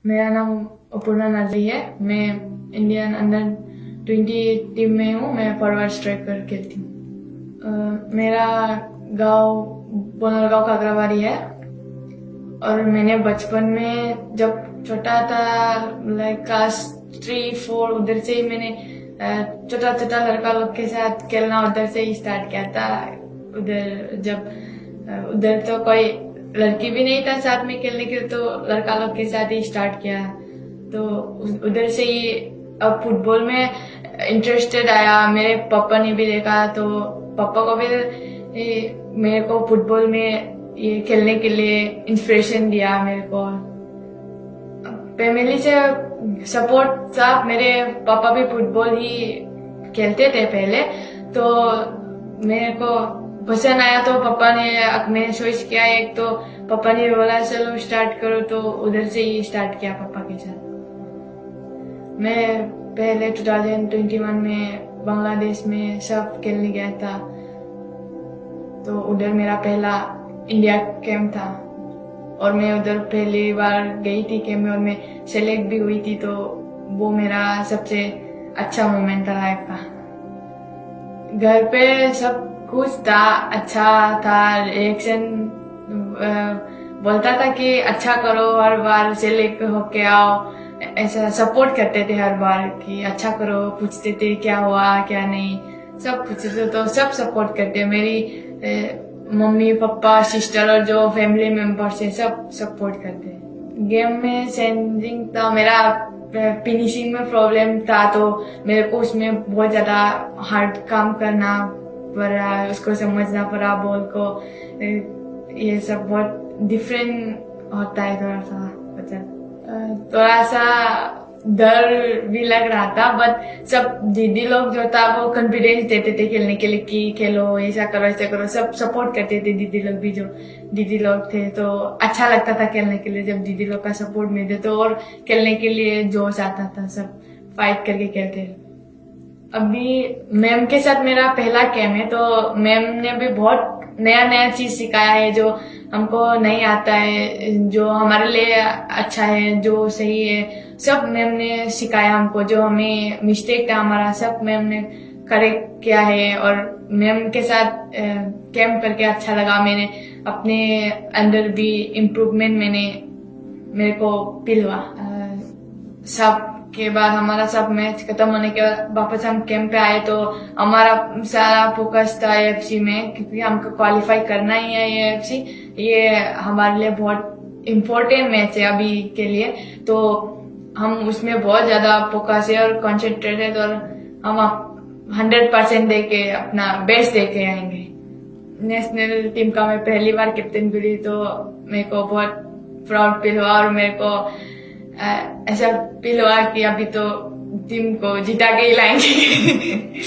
मेरा नाम अपूर्णा नाजरी है। मैं इंडियन अंडर 20 टीम में हूँ। मैं फॉरवर्ड स्ट्राइकर खेलती हूँ। मेरा गांव बोनलगांव काकराबाड़ी है और मैंने बचपन में जब छोटा था लाइक क्लास 3-4 उधर से ही मैंने छोटा छोटा लड़का लोग के साथ खेलना उधर से ही स्टार्ट किया था। उधर तो कोई लड़की भी नहीं था साथ में खेलने के लिए, तो लड़का लोग के साथ ही स्टार्ट किया। तो उधर से ही अब फुटबॉल में इंटरेस्टेड आया। मेरे पापा ने भी देखा तो पापा को भी मेरे को फुटबॉल में ये खेलने के लिए इंस्पिरेशन दिया मेरे को। फैमिली से सपोर्ट था। मेरे पापा भी फुटबॉल ही खेलते थे पहले, तो मेरे को पसंद आया तो पापा ने मैंने सोच किया। एक तो पापा ने बोला चलो स्टार्ट करो, तो उधर से ही स्टार्ट किया पापा के साथ। मैं पहले 2021 में बांग्लादेश में सब खेलने गया था, तो उधर मेरा पहला इंडिया कैंप था और मैं उधर पहली बार गई थी कैंप में और मैं सेलेक्ट भी हुई थी। तो वो मेरा सबसे अच्छा मोमेंट था लाइफ का। घर पे सब कुछ था, अच्छा था। रिएक्शन बोलता था कि अच्छा करो, हर बार सेलेक्ट होके आओ, ऐसा सपोर्ट करते थे हर बार कि अच्छा करो। पूछते थे क्या हुआ क्या नहीं, सब पूछते थे तो सब सपोर्ट करते। मेरी मम्मी पापा सिस्टर और जो फैमिली मेंबर्स है सब सपोर्ट करते। गेम में चेंजिंग था, मेरा फिनिशिंग में प्रॉब्लम था, तो मेरे को उसमें बहुत ज्यादा हार्ड काम करना पड़ा, उसको समझना पड़ा बॉल को। ये सब बहुत डिफरेंट होता है। थोड़ा सा डर भी लग रहा था, बट सब दीदी लोग जो था वो कॉन्फिडेंस देते थे खेलने के लिए कि खेलो, ऐसा करो, सब सपोर्ट करते थे। दीदी लोग भी जो दीदी लोग थे, तो अच्छा लगता था खेलने के लिए जब दीदी लोग का सपोर्ट मिलते, तो और खेलने के लिए जोश आता था। सब फाइट करके खेलते। अभी मैम के साथ मेरा पहला कैंप है, तो मैम ने भी बहुत नया नया चीज सिखाया है जो हमको नहीं आता है, जो हमारे लिए अच्छा है, जो सही है, सब मैम ने सिखाया हमको। जो हमें मिस्टेक था हमारा, सब मैम ने करेक्ट किया है। और मैम के साथ कैंप करके अच्छा लगा। मैंने अपने अंदर भी इम्प्रूवमेंट मेरे को फील हुआ। सब के बाद हमारा सब मैच खत्म होने के बाद वापस हम कैंप पे आए, तो हमारा सारा फोकस था AFC में, क्योंकि हमको क्वालिफाई करना ही है AFC। ये हमारे लिए बहुत इम्पोर्टेंट मैच है अभी के लिए, तो हम उसमें बहुत ज्यादा फोकस है और कॉन्सेंट्रेटेड, और हम 100% देके अपना बेस्ट देके आएंगे। नेशनल टीम का मैं पहली बार कैप्टन बनी, तो मेरे को बहुत प्राउड फील हुआ और मेरे को ऐसा फील हुआ कि अभी तो टीम को जिता के ही लाएंगे।